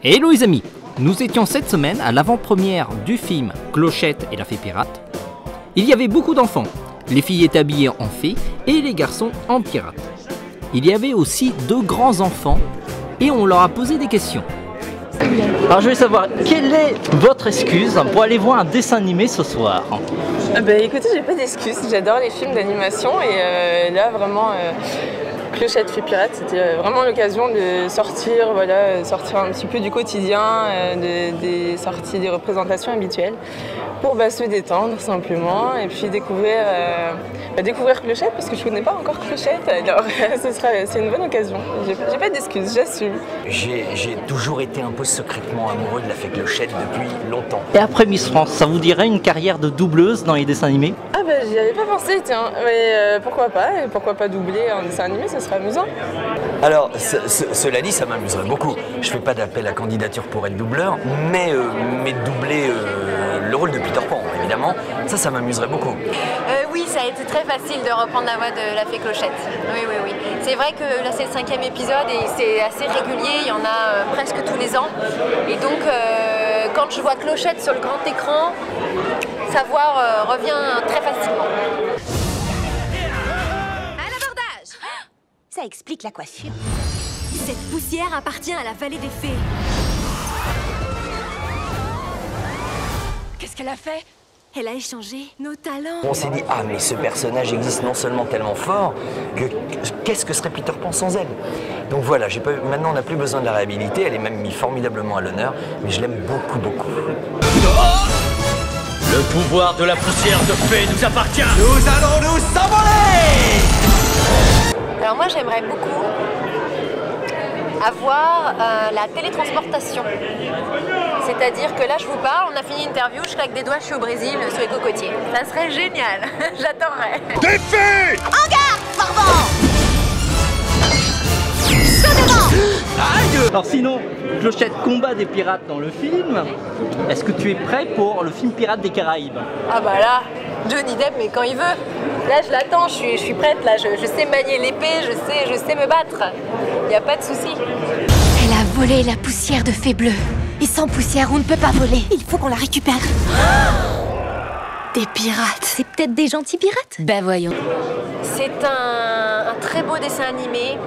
Hello les amis, nous étions cette semaine à l'avant-première du film Clochette et la fée pirate. Il y avait beaucoup d'enfants, les filles étaient habillées en fées et les garçons en pirates. Il y avait aussi deux grands enfants et on leur a posé des questions. Alors je voulais savoir, quelle est votre excuse pour aller voir un dessin animé ce soir? Écoutez, j'ai pas d'excuses, j'adore les films d'animation et là vraiment Clochette fée pirate, c'était vraiment l'occasion de sortir, sortir un petit peu du quotidien, des sorties, des représentations habituelles pour se détendre simplement et puis découvrir Clochette parce que je connais pas encore Clochette, alors c'est une bonne occasion. J'ai pas d'excuses, j'assume. J'ai toujours été un peu secrètement amoureux de la fée Clochette depuis longtemps. Et après Miss France, ça vous dirait une carrière de doubleuse dans les dessins animés? J'y avais pas pensé, tiens, mais pourquoi pas, et pourquoi pas doubler un dessin animé, ce serait amusant. Alors, cela dit, ça m'amuserait beaucoup. Je fais pas d'appel à candidature pour être doubleur, mais doubler le rôle de Peter Pan, évidemment, ça m'amuserait beaucoup. Oui, ça a été très facile de reprendre la voix de la fée Clochette. Oui. C'est vrai que là, c'est le 5e épisode et c'est assez régulier, il y en a presque tous les ans. Et donc, quand je vois Clochette sur le grand écran, sa voix revient très facilement. À l'abordage! Ça explique la coiffure. Cette poussière appartient à la vallée des fées. Qu'est-ce qu'elle a fait? Elle a échangé nos talents. On s'est dit, mais ce personnage existe non seulement tellement fort, que qu'est-ce que serait Peter Pan sans elle? Donc voilà, maintenant on n'a plus besoin de la réhabiliter, elle est même mise formidablement à l'honneur, mais je l'aime beaucoup. Le pouvoir de la poussière de fée nous appartient. Nous allons nous s'envoler! Alors moi j'aimerais beaucoup avoir la télétransportation. C'est-à-dire que là je vous parle, on a fini l'interview, je claque des doigts, je suis au Brésil, sur les cocotiers. Ça serait génial, j'attendrai. Des fées! En garde, Barbant! Alors sinon, Clochette combat des pirates dans le film. Est-ce que tu es prêt pour le film Pirates des Caraïbes? Ah bah là, Johnny Depp, mais quand il veut. Là je l'attends, je suis prête, là je sais manier l'épée, je sais me battre. Il n'y a pas de souci. Elle a volé la poussière de fée bleue. Et sans poussière, on ne peut pas voler. Il faut qu'on la récupère. Des pirates. C'est peut-être des gentils pirates? Ben voyons. C'est un très beau dessin animé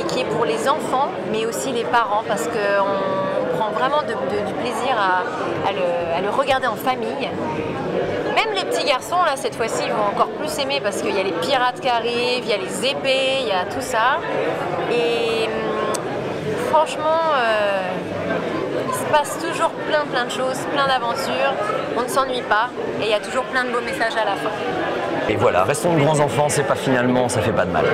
qui est pour les enfants, mais aussi les parents, parce qu'on prend vraiment du plaisir à le regarder en famille. Même les petits garçons, là, cette fois-ci, ils vont encore plus aimer, parce qu'il y a les pirates qui arrivent, il y a les épées, il y a tout ça. Et franchement, il se passe toujours plein de choses, plein d'aventures, on ne s'ennuie pas, et il y a toujours plein de beaux messages à la fin. Et voilà, restons de grands enfants, c'est pas finalement, ça fait pas de mal.